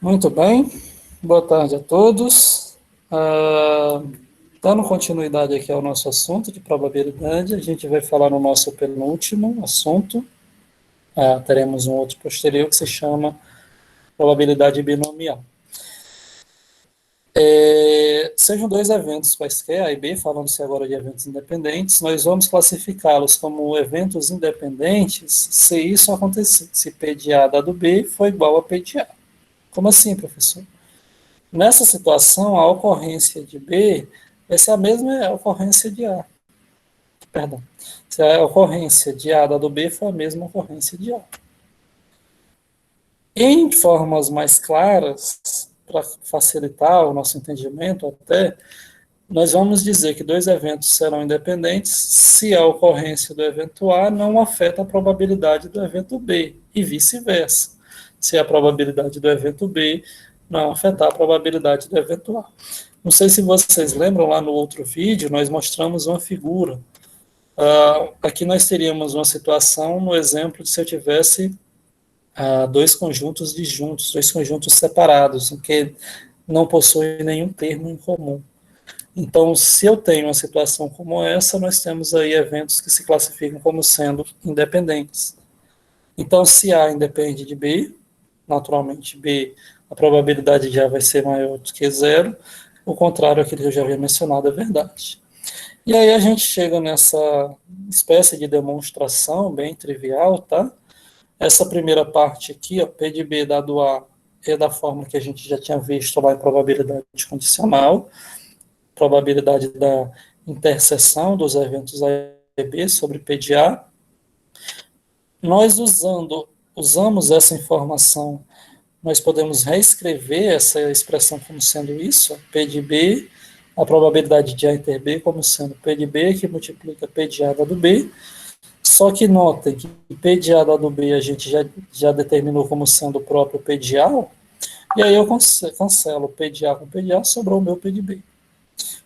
Muito bem, boa tarde a todos. Dando continuidade aqui ao nosso assunto de probabilidade, a gente vai falar no nosso penúltimo assunto. Teremos um outro posterior que se chama probabilidade binomial. Sejam dois eventos quaisquer, A e B, falando-se agora de eventos independentes, nós vamos classificá-los como eventos independentes se isso acontecer, se P de A dado B for igual a P de A. Como assim, professor? Nessa situação, a ocorrência de B vai ser a mesma ocorrência de A. Perdão. Se a ocorrência de A dado B for a mesma ocorrência de A. Em formas mais claras, para facilitar o nosso entendimento até, nós vamos dizer que dois eventos serão independentes se a ocorrência do evento A não afeta a probabilidade do evento B, e vice-versa, se a probabilidade do evento B não afetar a probabilidade do evento A. Não sei se vocês lembram, lá no outro vídeo, nós mostramos uma figura. Aqui nós teríamos uma situação no exemplo de se eu tivesse dois conjuntos disjuntos, dois conjuntos separados, em que não possuem nenhum termo em comum. Então, se eu tenho uma situação como essa, nós temos aí eventos que se classificam como sendo independentes. Então, se A independe de B, naturalmente B, a probabilidade de A vai ser maior do que zero, o contrário àquilo que eu já havia mencionado é verdade. E aí a gente chega nessa espécie de demonstração bem trivial, tá? Essa primeira parte aqui, ó, P de B dado A, é da forma que a gente já tinha visto lá em probabilidade condicional, probabilidade da interseção dos eventos A e B sobre P de A. Nós usamos essa informação, nós podemos reescrever essa expressão como sendo isso, P de B, a probabilidade de A inter B como sendo P de B, que multiplica P de A dado B. Só que notem que P de A dado B a gente já determinou como sendo o próprio P de A, e aí eu cancelo P de A com P de A, sobrou o meu P de B.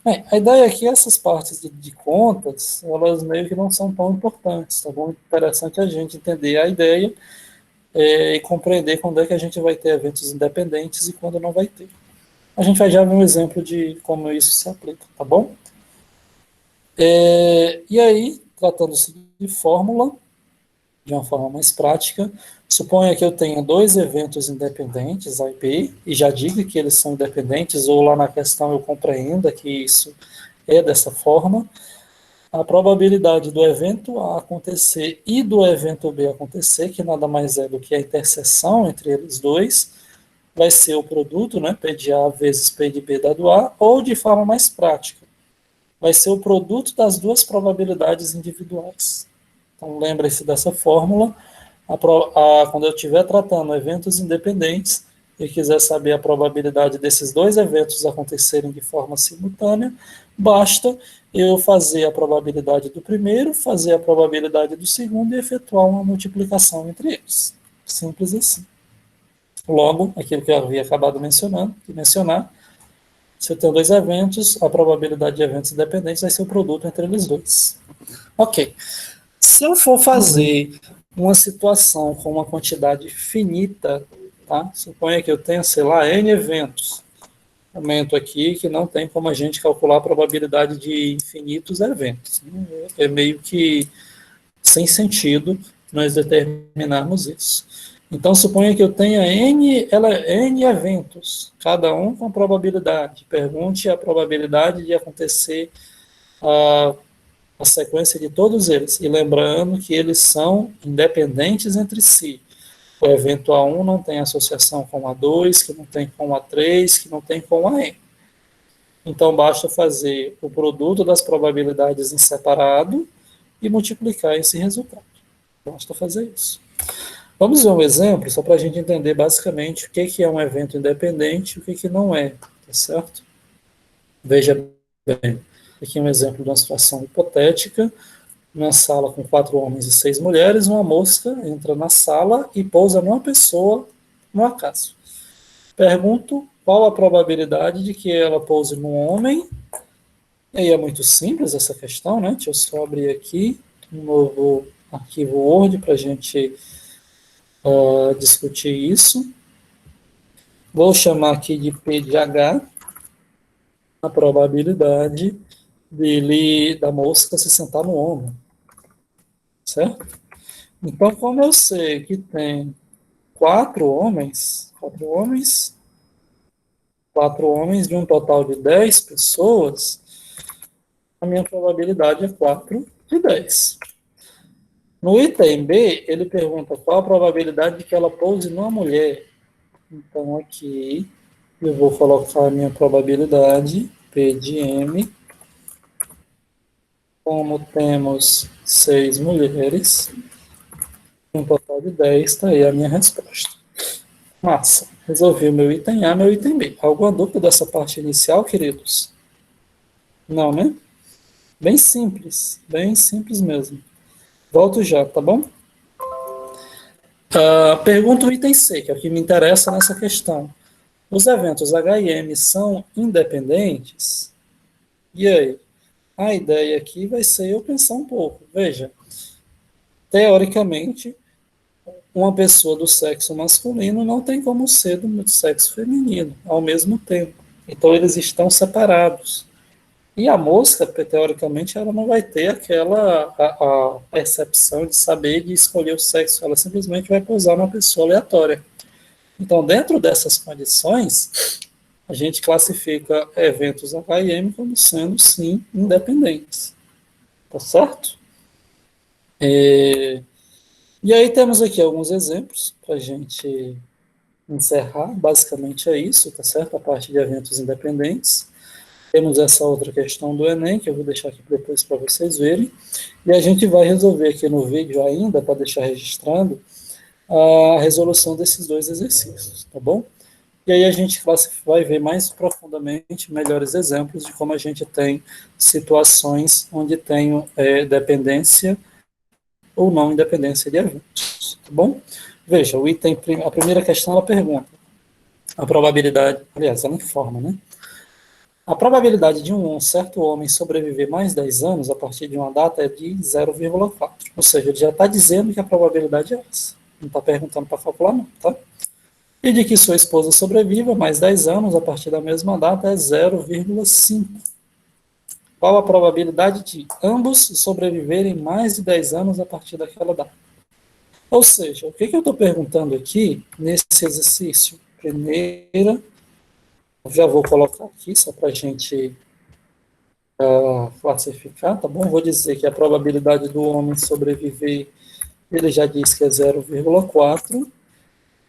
Bem, a ideia é que essas partes de contas, elas meio que não são tão importantes, tá bom? Interessante a gente entender a ideia e compreender quando é que a gente vai ter eventos independentes e quando não vai ter. A gente vai já ver um exemplo de como isso se aplica, tá bom? E aí, tratando-se de fórmula, de uma forma mais prática, suponha que eu tenha dois eventos independentes, A e B, e já diga que eles são independentes, ou lá na questão eu compreenda que isso é dessa forma. A probabilidade do evento A acontecer e do evento B acontecer, que nada mais é do que a interseção entre eles dois, vai ser o produto, né, P de A vezes P de B dado A, ou de forma mais prática, vai ser o produto das duas probabilidades individuais. Então, lembre-se dessa fórmula. Quando eu estiver tratando eventos independentes e quiser saber a probabilidade desses dois eventos acontecerem de forma simultânea, basta eu fazer a probabilidade do primeiro, fazer a probabilidade do segundo e efetuar uma multiplicação entre eles. Simples assim. Logo, aquilo que eu havia acabado de mencionar, se eu tenho dois eventos, a probabilidade de eventos independentes vai ser o produto entre eles dois. Ok. Se eu for fazer uma situação com uma quantidade finita, tá? Suponha que eu tenha, sei lá, N eventos. Aumento aqui que não tem como a gente calcular a probabilidade de infinitos eventos. É meio que sem sentido nós determinarmos isso. Então, suponha que eu tenha N eventos, cada um com probabilidade. Pergunte a probabilidade de acontecer a sequência de todos eles. E lembrando que eles são independentes entre si. O evento A1 não tem associação com A2, que não tem com A3, que não tem com A N. Então, basta fazer o produto das probabilidades em separado e multiplicar esse resultado. Basta fazer isso. Vamos ver um exemplo, só para a gente entender basicamente o que é um evento independente e o que não é, tá certo? Veja bem, aqui um exemplo de uma situação hipotética. Uma sala com 4 homens e 6 mulheres, uma mosca entra na sala e pousa numa pessoa no acaso. Pergunto qual a probabilidade de que ela pouse num homem. E aí é muito simples essa questão, né? Deixa eu só abrir aqui um novo arquivo Word para a gente discutir isso. Vou chamar aqui de P de H, a probabilidade da mosca se sentar no ombro, certo? Então, como eu sei que tem quatro homens de um total de 10 pessoas, a minha probabilidade é 4 de 10. No item B, ele pergunta qual a probabilidade de que ela pouse numa mulher. Então, aqui, eu vou colocar a minha probabilidade, P de M. Como temos 6 mulheres, um total de 10, está aí a minha resposta. Massa. Resolvi o meu item A, meu item B. Alguma dúvida dessa parte inicial, queridos? Não, né? Bem simples mesmo. Volto já, tá bom? Pergunta o item C, que é o que me interessa nessa questão. Os eventos H e M são independentes? E aí? A ideia aqui vai ser eu pensar um pouco. Veja, teoricamente, uma pessoa do sexo masculino não tem como ser do sexo feminino ao mesmo tempo. Então, eles estão separados. E a mosca, teoricamente, ela não vai ter a percepção de saber de escolher o sexo, ela simplesmente vai pousar numa pessoa aleatória. Então, dentro dessas condições, a gente classifica eventos H&M como sendo, sim, independentes. Tá certo? E aí temos aqui alguns exemplos para a gente encerrar. Basicamente é isso, tá certo? A parte de eventos independentes. Temos essa outra questão do Enem, que eu vou deixar aqui depois para vocês verem. E a gente vai resolver aqui no vídeo ainda, para deixar registrado, a resolução desses dois exercícios, tá bom? E aí a gente vai ver mais profundamente melhores exemplos de como a gente tem situações onde tem dependência ou não independência de eventos, tá bom? Veja, a primeira questão ela pergunta a probabilidade, aliás, ela informa, né? A probabilidade de um certo homem sobreviver mais 10 anos a partir de uma data é de 0,4. Ou seja, ele já está dizendo que a probabilidade é essa. Não está perguntando para calcular, não, tá? E de que sua esposa sobreviva mais 10 anos a partir da mesma data é 0,5. Qual a probabilidade de ambos sobreviverem mais de 10 anos a partir daquela data? Ou seja, o que eu estou perguntando aqui nesse exercício? Primeira, já vou colocar aqui só para a gente classificar, tá bom? Vou dizer que a probabilidade do homem sobreviver, ele já disse que é 0,4,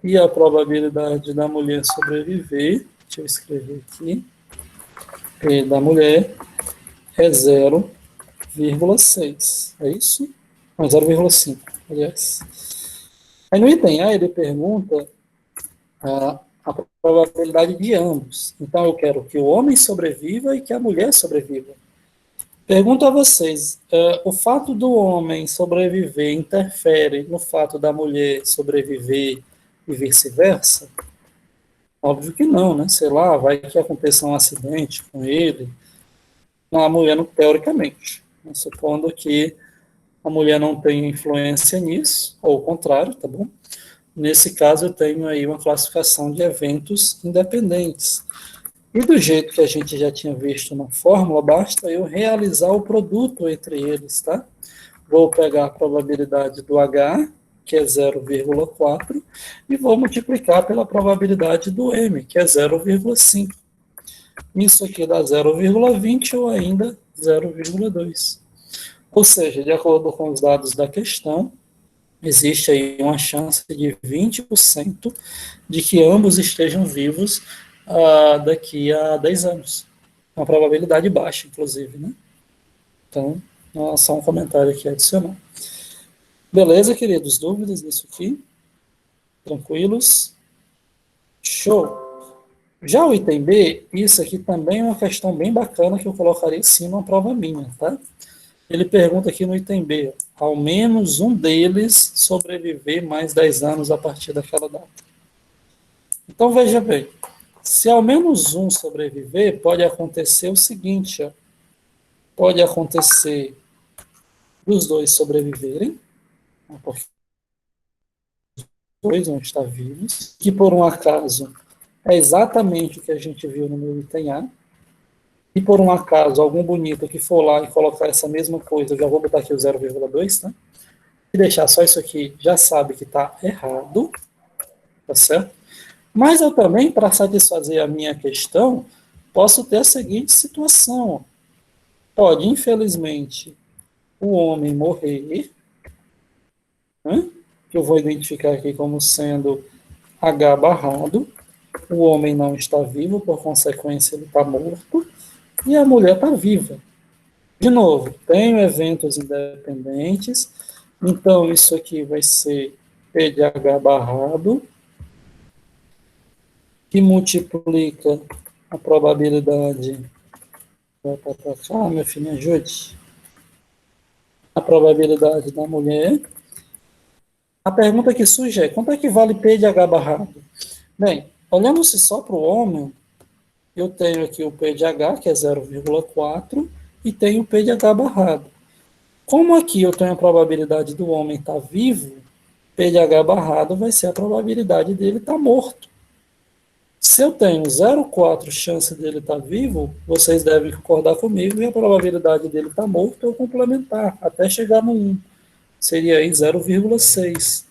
e a probabilidade da mulher sobreviver, deixa eu escrever aqui, da mulher é 0,6, é isso? Não, 0,5, aliás. Aí no item A ele pergunta a probabilidade de ambos. Então eu quero que o homem sobreviva e que a mulher sobreviva. Pergunto a vocês, o fato do homem sobreviver interfere no fato da mulher sobreviver e vice-versa? Óbvio que não, né? Sei lá, vai que aconteça um acidente com ele, a mulher, não, teoricamente, né? Supondo que a mulher não tenha influência nisso, ou o contrário, tá bom? Nesse caso, eu tenho aí uma classificação de eventos independentes. E do jeito que a gente já tinha visto na fórmula, basta eu realizar o produto entre eles, tá? Vou pegar a probabilidade do H, que é 0,4, e vou multiplicar pela probabilidade do M, que é 0,5. Isso aqui dá 0,20 ou ainda 0,2. Ou seja, de acordo com os dados da questão, existe aí uma chance de 20% de que ambos estejam vivos daqui a 10 anos. Uma probabilidade baixa, inclusive, né? Então, só um comentário aqui adicional. Beleza, queridos? Dúvidas nisso aqui? Tranquilos? Show! Já o item B, isso aqui também é uma questão bem bacana que eu colocaria sim numa prova minha, tá? Ele pergunta aqui no item B, ao menos um deles sobreviver mais 10 anos a partir daquela data. Então, veja bem, se ao menos um sobreviver, pode acontecer o seguinte, ó, pode acontecer dos dois sobreviverem, porque os dois vão estar vivos, que por um acaso é exatamente o que a gente viu no meu item A. E por um acaso, algum bonito que for lá e colocar essa mesma coisa, eu já vou botar aqui o 0,2, tá? E deixar só isso aqui, já sabe que está errado, tá certo? Mas eu também, para satisfazer a minha questão, posso ter a seguinte situação. Pode, infelizmente, o homem morrer, né? Que eu vou identificar aqui como sendo H barrado, o homem não está vivo, por consequência ele está morto, e a mulher está viva. De novo, tenho eventos independentes, então isso aqui vai ser P de H barrado, que multiplica a probabilidade. Vai para cá, meu filho, me ajude. A probabilidade da mulher. A pergunta que surge é: quanto é que vale P de H barrado? Bem, olhando-se só para o homem, eu tenho aqui o P de H, que é 0,4, e tenho o P de H barrado. Como aqui eu tenho a probabilidade do homem estar vivo, P de H barrado vai ser a probabilidade dele estar morto. Se eu tenho 0,4 chance dele estar vivo, vocês devem concordar comigo, e a probabilidade dele estar morto eu complementar, até chegar no 1. Seria aí 0,6.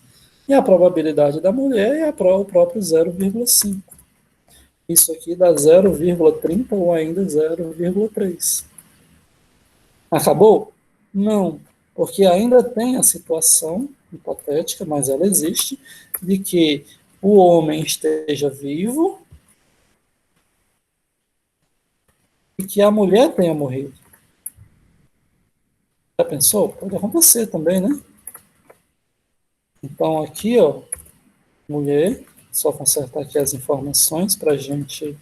E a probabilidade da mulher é o próprio 0,5. Isso aqui dá 0,30 ou ainda 0,3. Acabou? Não, porque ainda tem a situação hipotética, mas ela existe, de que o homem esteja vivo e que a mulher tenha morrido. Já pensou? Pode acontecer também, né? Então aqui, ó, mulher, só consertar aqui as informações para a gente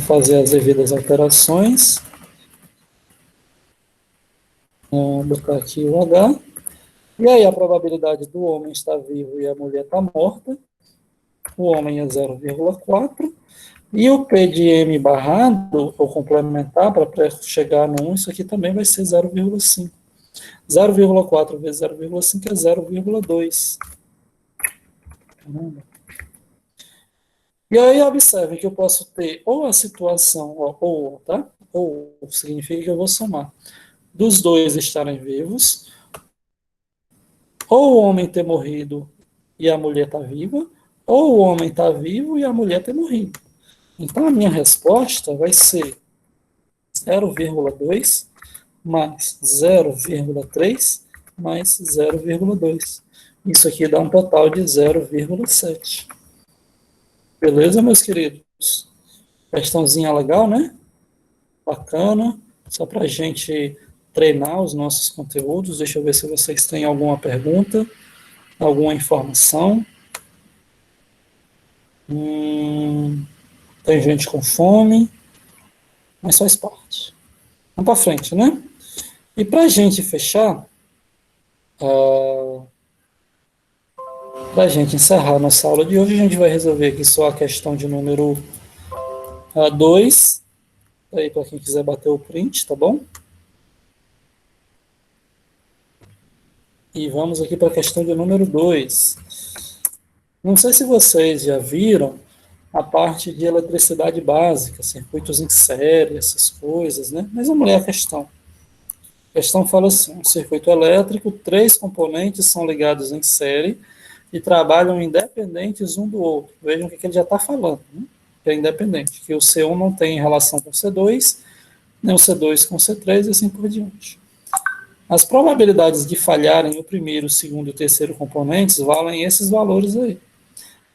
fazer as devidas alterações. Botar aqui o H. E aí a probabilidade do homem estar vivo e a mulher estar morta. O homem é 0,4. E o P de M barrado, ou complementar, para chegar no 1, isso aqui também vai ser 0,5. 0,4 vezes 0,5 é 0,2. E aí observe que eu posso ter ou a situação, tá? Ou significa que eu vou somar dos dois estarem vivos, ou o homem ter morrido e a mulher está viva, ou o homem está vivo e a mulher ter morrido. Então a minha resposta vai ser 0,2 mais 0,3 mais 0,2. Isso aqui dá um total de 0,7. Beleza, meus queridos? Questãozinha legal, né? Bacana. Só para a gente treinar os nossos conteúdos. Deixa eu ver se vocês têm alguma pergunta, alguma informação. Tem gente com fome, mas faz parte. Vamos para frente, né? E para a gente fechar, para a gente encerrar nossa aula de hoje, a gente vai resolver aqui só a questão de número 2. Aí para quem quiser bater o print, tá bom? E vamos aqui para a questão de número 2. Não sei se vocês já viram a parte de eletricidade básica, circuitos em série, essas coisas, né? Mas vamos ler a questão. A questão fala assim: um circuito elétrico, 3 componentes são ligados em série e trabalham independentes um do outro. Vejam o que ele já está falando, né? Que é independente, que o C1 não tem relação com o C2, nem o C2 com o C3 e assim por diante. As probabilidades de falharem o primeiro, o segundo e o terceiro componentes valem esses valores aí.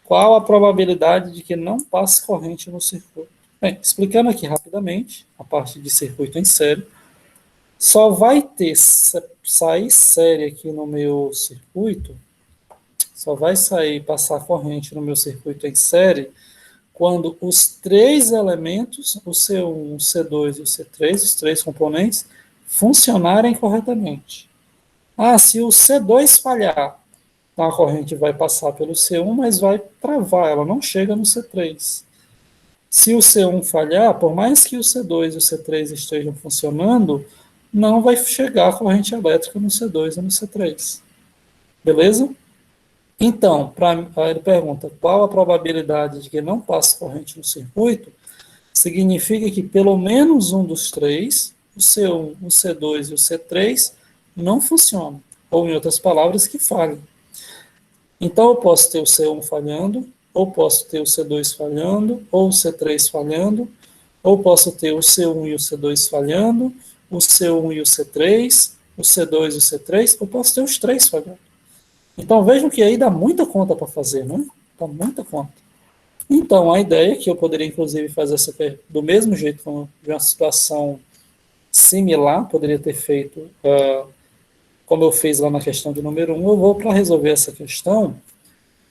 Qual a probabilidade de que não passe corrente no circuito? Bem, explicando aqui rapidamente, a parte de circuito em série, só vai sair série aqui no meu circuito, só vai passar corrente no meu circuito em série, quando os 3 elementos, o C1, o C2 e o C3, os 3 componentes, funcionarem corretamente. Se o C2 falhar, a corrente vai passar pelo C1, mas vai travar, ela não chega no C3. Se o C1 falhar, por mais que o C2 e o C3 estejam funcionando, não vai chegar a corrente elétrica no C2 e no C3. Beleza? Então, aí ele pergunta qual a probabilidade de que não passe corrente no circuito, significa que pelo menos um dos três, o C1, o C2 e o C3, não funcionam. Ou, em outras palavras, que falhem. Então, eu posso ter o C1 falhando, ou posso ter o C2 falhando, ou o C3 falhando, ou posso ter o C1 e o C2 falhando, o C1 e o C3, o C2 e o C3, ou posso ter os três falhando. Então, vejam que aí dá muita conta para fazer, né? Dá muita conta. Então, a ideia é que eu poderia, inclusive, fazer essa do mesmo jeito, de uma situação similar, poderia ter feito, como eu fiz lá na questão de número 1, eu vou, para resolver essa questão,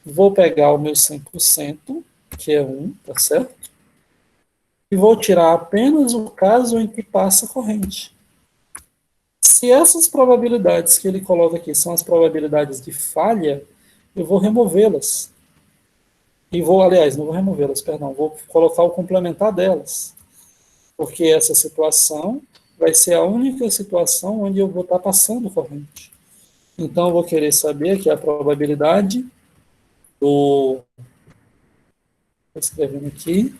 vou pegar o meu 100%, que é 1, tá certo? E vou tirar apenas o caso em que passa a corrente. Se essas probabilidades que ele coloca aqui são as probabilidades de falha, eu vou removê-las. E vou, aliás, não vou removê-las, perdão, vou colocar o complementar delas. Porque essa situação vai ser a única situação onde eu vou estar passando corrente. Então, eu vou querer saber que a probabilidade do... Estou escrevendo aqui.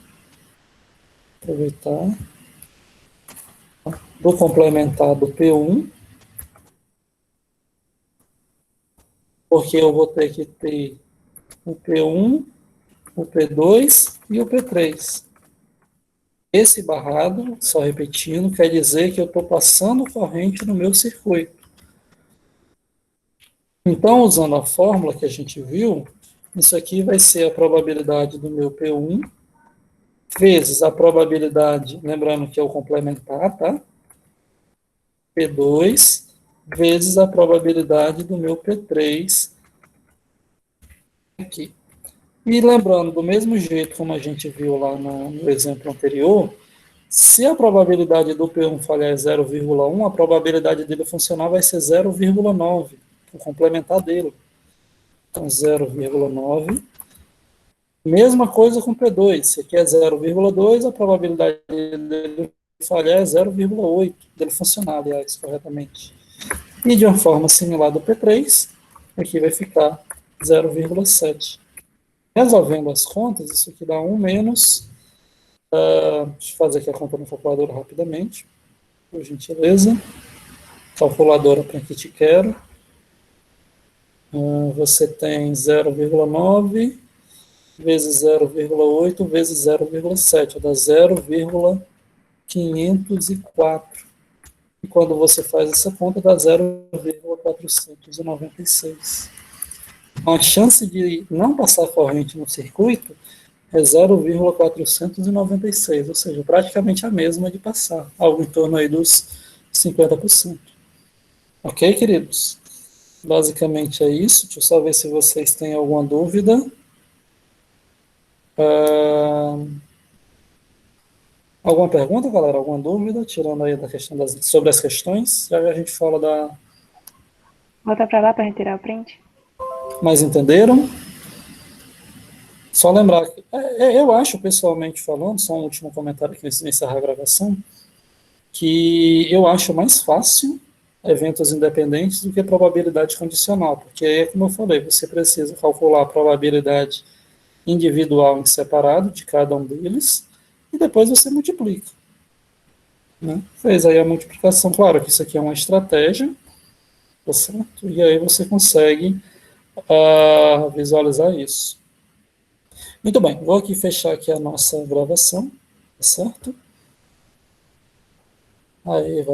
Aproveitar. Do complementar do P1, porque eu vou ter que ter o P1, o P2 e o P3. Esse barrado, só repetindo, quer dizer que eu estou passando corrente no meu circuito. Então, usando a fórmula que a gente viu, isso aqui vai ser a probabilidade do meu P1 vezes a probabilidade, lembrando que é o complementar, tá? P2 vezes a probabilidade do meu P3 aqui. E lembrando, do mesmo jeito como a gente viu lá no exemplo anterior, se a probabilidade do P1 falhar é 0,1, a probabilidade dele funcionar vai ser 0,9, o complementar dele. Então, 0,9. Mesma coisa com P2. Se aqui é 0,2, a probabilidade dele falhar é 0,8, dele funcionar, aliás, corretamente. E de uma forma similar do P3, aqui vai ficar 0,7. Resolvendo as contas, isso aqui dá 1 menos... deixa eu fazer aqui a conta na calculadora rapidamente, por gentileza. Calculadora para que te quero. Você tem 0,9 vezes 0,8 vezes 0,7, dá 0,504. E quando você faz essa conta, dá 0,496. Então, a chance de não passar corrente no circuito é 0,496, ou seja, praticamente a mesma de passar, algo em torno aí dos 50%. Ok, queridos? Basicamente é isso. Deixa eu só ver se vocês têm alguma dúvida. Alguma pergunta, galera? Alguma dúvida? Tirando aí da questão sobre as questões, já a gente fala da... Volta para lá para retirar o print. Mas entenderam? Só lembrar que eu acho, pessoalmente falando, só um último comentário aqui antes de encerrar a gravação, que eu acho mais fácil eventos independentes do que probabilidade condicional, porque aí é como eu falei, você precisa calcular a probabilidade individual em separado de cada um deles, e depois você multiplica. Né? Fez aí a multiplicação, claro que isso aqui é uma estratégia, tá certo? E aí você consegue visualizar isso. Muito bem, vou aqui fechar aqui a nossa gravação, tá certo? Aí,